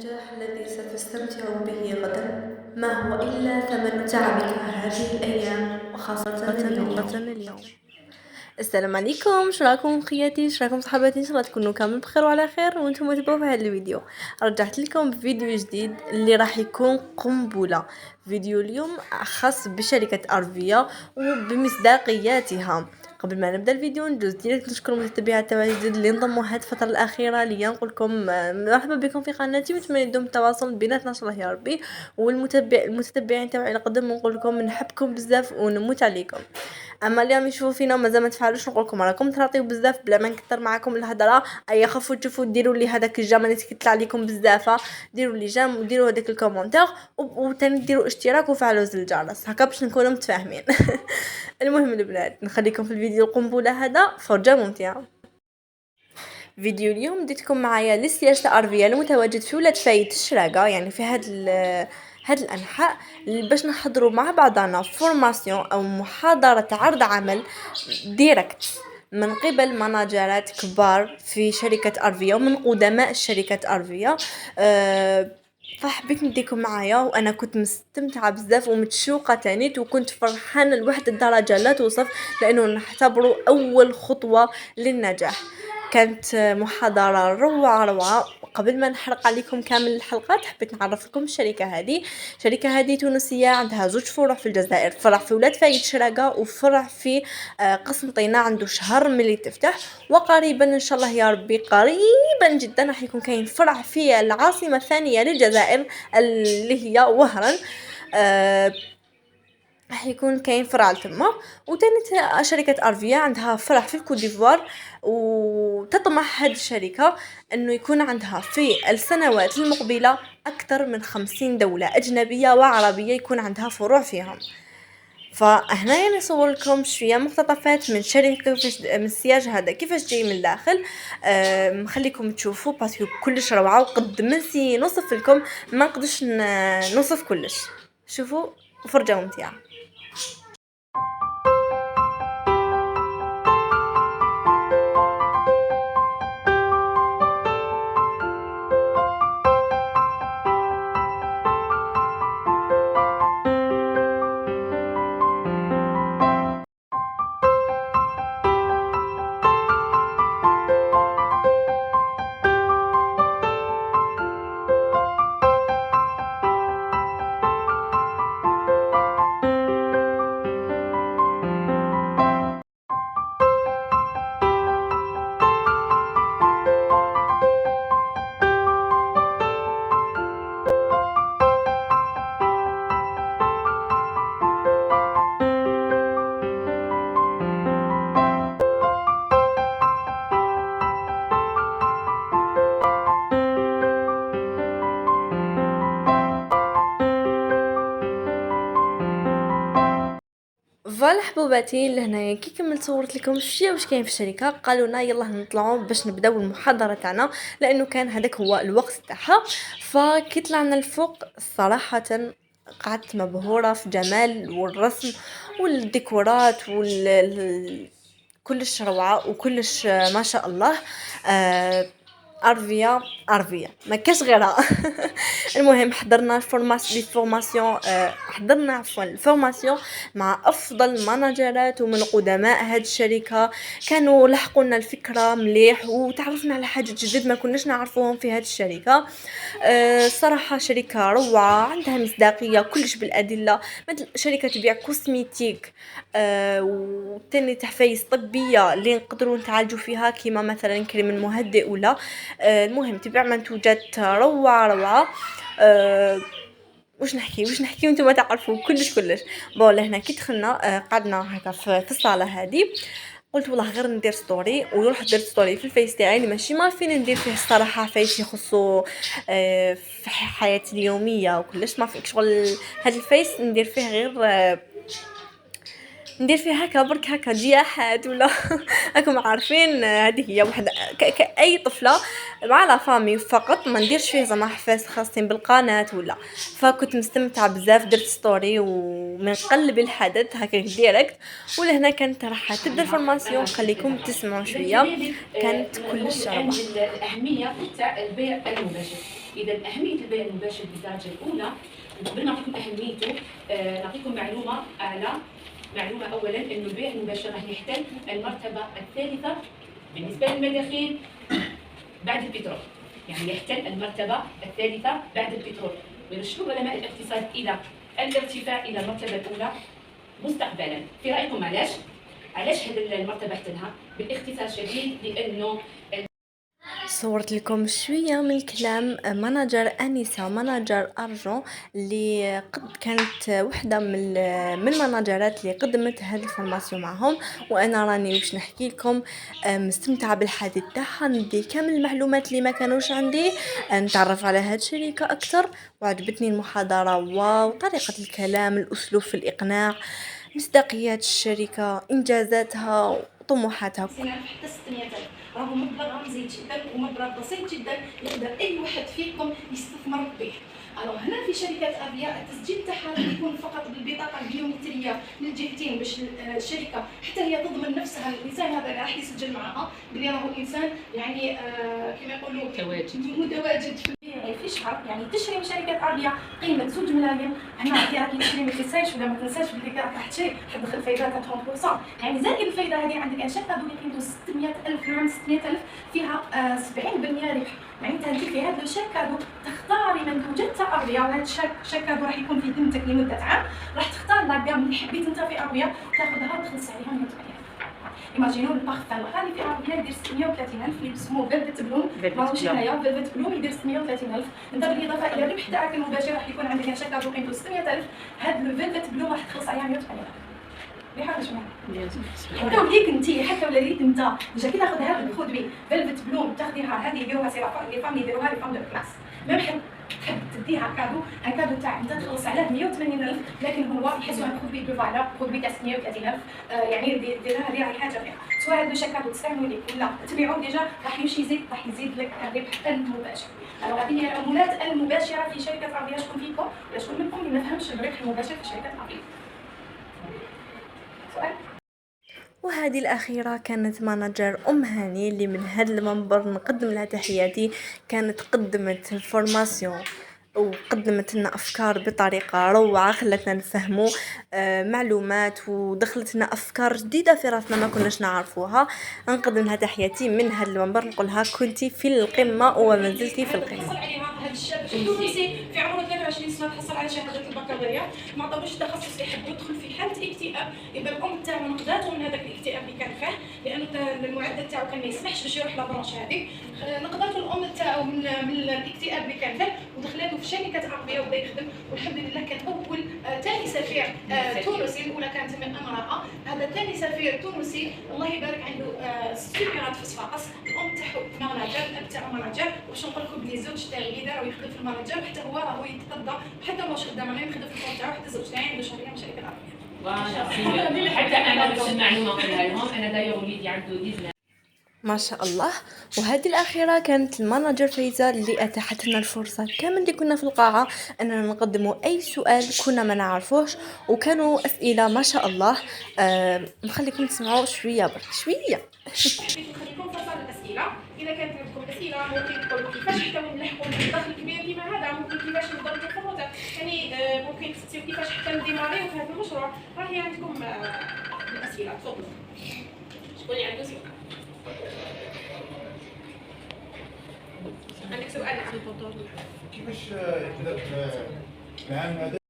النجاح الذي ستستمتع به غدا ما هو إلا ثمن تعبك هذه الأيام وخاصة اليوم. السلام عليكم، شراكم خياتي، شراكم صحباتي، ان شاء الله تكونوا كامل بخير وعلى خير وانتم تبعوا في هذا الفيديو. رجعت لكم بفيديو جديد اللي راح يكون قنبله. فيديو اليوم خاص بشركه ارفيا وبمصداقياتها. قبل ما نبدا الفيديو ندوز ديريكت نشكر المتتبعات تاعي الجدد اللي انضموا هذه الفتره الاخيره ليا، نقول لكم مرحبا بكم في قناتي، ونتمنى يدوم التواصل بيناتنا ان شاء الله يا ربي. المتتبعين تاعي القدم نقول لكم نحبكم بزاف ونموت عليكم. اما اليوم يشوفوا فينا مازال ما تفعلوش، نقول لكم راكم تراطيو بزاف بلا ما نكثر معكم الهضره. اي خافوا تشوفوا ديروا لي هذاك الجيم اللي تكتل عليكم بزاف، ديروا لي جيم وديروا هذاك الكومونتير وثاني ديروا اشتراك وفعلوا زر الجرس هكا باش نكونوا متفاهمين. المهم البنات نخليكم في الفيديو القنبله هذا فرجه ممتعه. فيديو اليوم ديتكم معايا لسياج تاع ارفيا المتواجد في ولاد فايد الشراقه، يعني في هاد الانحاء، باش نحضروا مع بعضنا فورماسيون او محاضره عرض عمل ديريكت من قبل مناجرات كبار في شركه ارفيا ومن قدماء شركه ارفيا. فحبيت نديكم معايا وانا كنت مستمتعه بزاف ومتشوقه تانيت، وكنت فرحانه لواحد الدرجه لا توصف، لانه نعتبره اول خطوه للنجاح. كانت محاضرة روعة. قبل ما نحرق عليكم كامل الحلقات حبيت نعرف لكم الشركة هذه تونسية، عندها 2 فروع في الجزائر، فرع في ولاد فايد شراقة وفرع في قسم طينة عنده شهر ملي تفتح، وقريبا ان شاء الله يا ربي قريبا جدا راح يكون كاين فرع في العاصمة الثانية للجزائر اللي هي وهران. راح يكون كاين فرع تما. وتاني شركة ارفيا عندها فرع في الكوت ديفوار، وتطمح هذه الشركة انه يكون عندها في السنوات المقبلة اكثر من 50 دولة اجنبية وعربية يكون عندها فروع فيهم. فهنا نصور لكم شويه مقتطفات من شركه من السياج هذا كيفاش جاي من الداخل. نخليكم تشوفوا باسكو كلش روعه، وقد منسي نوصف لكم ما نقدرش نوصف كلش. شوفوا فرجه ممتعه. فوالا حبوباتي لهنايا كي كملت صورت لكم شويه واش كاين في الشركه، قالوا لنا يلا نطلعوا باش نبداو المحاضره تاعنا، لانه كان هذاك هو الوقت تاعها. فكي طلعنا الفوق صراحه قعدت مبهوره في جمال والرسم والديكورات كلش روعه وكلش ما شاء الله. ارفيا ما كاش غيرها. المهم حضرنا الفورماسيون، حضرنا عفوا الفورماسيون مع افضل ماناجرات ومن قدماء هذه الشركه، كانوا لحقوا لنا الفكره مليح وتعرفنا على حاجه جديد ما كناش نعرفوهم في هذه الشركه. صراحه شركه روعه عندها مصداقيه كلش بالادله، مثل شركه تبيع كوسميتيك وثاني تحفايز طبيه اللي نقدروا نتعالجوا فيها كيما مثلا كريم المهدئ ولا. المهم تبيع منتوجات روعه. واش نحكي وانتم تعرفوا كلش. بون لهنا كي دخلنا قعدنا هكا في الصاله هذه، قلت والله غير ندير ستوري، ورحت درت ستوري في الفيس تاعي اللي ماشي ما فين ندير فيه الصراحه فيس يخصو في حياتي اليوميه وكلش ما فيك شغل. هذا الفيس ندير فيه غير ندير فيها هكا برك هكا جياحات ولا. راكم عارفين هذه هي وحده كاي طفله مع لا فامي فقط، ما نديرش فيه زعما حفاس خاصين بالقناه ولا. فكنت مستمتعه بزاف، درت ستوري ومن قلب الحدث هكا ديريكت. ولهنا كانت راح تبدا الفورماسيون، خليكم تسمعوا شويه، كانت كلش روعه. الاهميه تاع البيع المباشر. اذا اهميه البيع المباشر بالدرجه الاولى، وقبل ما نعطيكم اهميته نعطيكم معلومه اعلى. معلومه اولا انه البيع المباشر راح يحتل المرتبه الثالثه بالنسبه للمداخيل بعد البترول، يعني يحتل المرتبه الثالثه بعد البترول. ويرشدوا علماء الاقتصاد الى الارتفاع الى المرتبه الاولى مستقبلا. في رايكم علاش هذه المرتبه احتلها؟ بالاختصار شديد لانه صورت لكم شوية من كلام مانجر أنيسة مانجر أرجو اللي كانت وحدة من المانجرات اللي قدمت هذه الفورماسيون معهم، وأنا راني باش نحكي لكم مستمتعة بالحديث تاعها، ندي كامل المعلومات اللي ما كانوش عندي، نتعرف على هذه الشركة أكثر، وعجبتني المحاضرة. واو، طريقة الكلام، الأسلوب في الإقناع، مصداقية الشركة، إنجازاتها وطموحاتها. حتى 600,000 راهو مبلغ رمزي جدا ومبلغ بسيط جدا يقدر اي واحد فيكم يستثمر به. هنا في شركات افياء التسجيل تاعها يكون فقط بالبطاقه البيومتريه للجهتين باش الشركه حتى هي تضمن نفسها الانسان هذا اللي راح يسجل معها بلي راهو انسان يعني كما يقولوا متواجد في شهر. يعني تشري من شركات افياء قيمه 2 ملايين، هنا انت راكي تشري ما تنساش ولا ما تنساش بلي راك تشري تدخل فايده تاع 30%، يعني زائد الفايده هذه عندك شركه هذو قيمته 600,000 نعم 600,000 فيها 70% ربح. يعني انت في هذا الشركه تختاري منتوجات تاع افياء، وهذا الشركه راح يكون في ذمتك لمده عام، راح تختار لا جام اللي حبيت انت في افياء تاخذها وتخلص عليها 180. ايماجينو البارفان الغالي في افياء يدير 630,000 اللي اسمه فيلفت بلوم، ماهوش هنايا فيلفت بلوم يدير 630,000. انت بالاضافه الى الربح تاعك المباشر راح يكون عندك شركه قيمته 600,000، هذا الفيلفت بلوم راح تخلص عليها 180,000. بحاجه شنو حتى وليك انت حتى وليت انت جا كي تاخذ هذا الخدمي فيلفت بلوم تاخذيها هذه يديروها سيرافا لي فامي يديروها لي فام دو كلاس، ما تحب تديها كادو، الكادو تاع انت تخلص عليه 180,000، لكن هو يحسوا ان خدمي دو فالور خدمي تاع 630,000. يعني ديرها هذه راهي حاجه فيها، سواء هذا الكادو تستعملوا ليه ولا تبيعوه ديجا راح يمشي يزيد، راح يزيد لك الربح المباشر. هذه هي العمولات المباشره في شركه افيا. شكون فيكم ولا شكون منكم اللي ما فهمش الربح المباشر في شركه افيا؟ سؤال. وهذه الأخيرة كانت مانجر هاني اللي من هذا المنبر نقدم لها تحياتي، كانت قدمت الفورماسيون وقدمت لنا أفكار بطريقة روعة، خلتنا نفهموا معلومات، ودخلت لنا أفكار جديدة في راسنا ما كناش نعرفوها. نقدم لها تحياتي من هذا المنبر، نقولها كنتي في القمة وما زلتي في القمة. حصل عليها هذا الشاب التونسي في عمره 23 سنه، تحصل على شهاده البكالوريا، ما عطاوش تخصص يحب يدخل في حاله اكتئاب. يبقى الام تاعو نقذاته من هذاك الاكتئاب اللي كان فيه، لانه المعدل تاعو كان ما يسمحش باش يروح لابرونش هذه. نقذاته الام تاعو من الاكتئاب اللي كان فيه ودخلاته في شركه افيا وبدا يخدم، والحمد لله كان اول ثاني سفير تونسي. الاولى كانت من امراه، هذا ثاني سفير تونسي الله يبارك عنده سفيرات في صفاقس. الام تاعو ماناجر، الاب تاعو ماناجر، واش نقول لكم بلي زوج تاعي اللي دار ويخدم في الماناجر، حتى هو راهو يتقضى حتى ماهوش خدام، راه يخدم في الكونت تاعو، حتى الزوج تاعي عنده شهريه من شركه افيا. حتى انا باش المعلومه نقولها لهم، انا داير وليدي عنده 19 ما شاء الله. وهذه الأخيرة كانت المانجر فايزة اللي أتاحت لنا الفرصة كامل اللي كنا في القاعة أننا نقدموا أي سؤال كنا ما نعرفوش، وكانوا أسئلة ما شاء الله. نخليكم تسمعوا شوية برك شوية. نخليكم فصل الأسئلة، إذا كانت عندكم أسئلة ممكن تقولوا كيفاش حتى نلحقوا الدخل الكبير كيما هذا، ممكن كيفاش نقدروا نفهموا، يعني ممكن تسيو كيفاش حتى نديماريو في هذا المشروع. راهي عندكم الأسئلة، تفضلوا. شكون اللي عنده سؤال؟ عندك سؤال؟ كيفاش يبدا العام هذا؟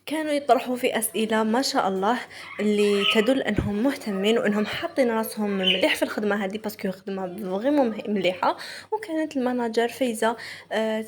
كانوا يطرحوا في أسئلة ما شاء الله اللي تدل أنهم مهتمين وأنهم حاطين راسهم مليح في الخدمة هذه، باسكو خدمة غير مليحة. وكانت المانجر فايزة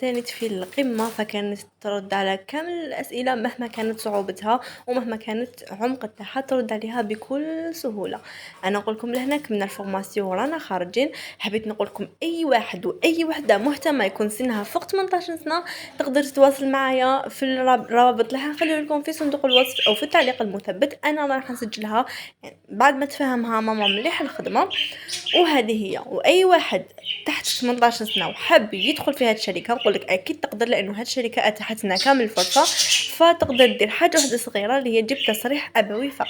كانت في القمة، فكانت ترد على كامل الأسئلة مهما كانت صعوبتها ومهما كانت عمق تاعها، ترد عليها بكل سهولة. أنا أقول لكم لهنا من الفورماسيون رانا خارجين، حبيت نقول لكم أي واحد وأي وحدة مهتمة يكون سنها فوق 18 سنة تقدر تتواصل معايا في الروابط اللي حنخليه لكم في صندوق الوصف او في التعليق المثبت. انا راح نسجلها يعني بعد ما تفهمها ماما مليح الخدمه. وهذه هي، واي واحد تحت 18 سنه وحب يدخل في هذه الشركه نقول لك اكيد تقدر، لانه هذه الشركه اتاحت لنا كامل الفرصه، فتقدر دير حاجه واحده صغيره اللي هي تجيب تصريح ابوي فقط.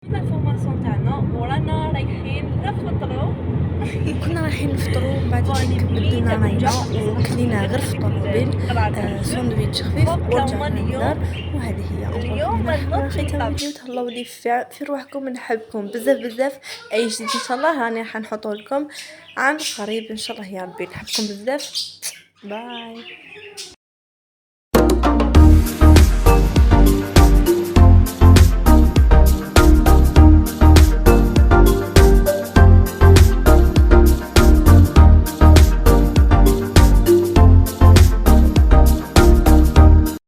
الفورماسيون تاعنا ورانا رايحين نفطروا. كنا رايحين نفطروا من بعد ذلك بدلنا راينا وكلينا غير في الطوموبيل ساندويتش خفيف ورجعنا للدار. وهذه هي اليوم ختام الفيديو. تهلاو لي في روحكم، نحبكم بزاف بزاف. اي جديد ان شاء الله راني راح نحطه لكم عن قريب ان شاء الله يا ربي. نحبكم بزاف. باي.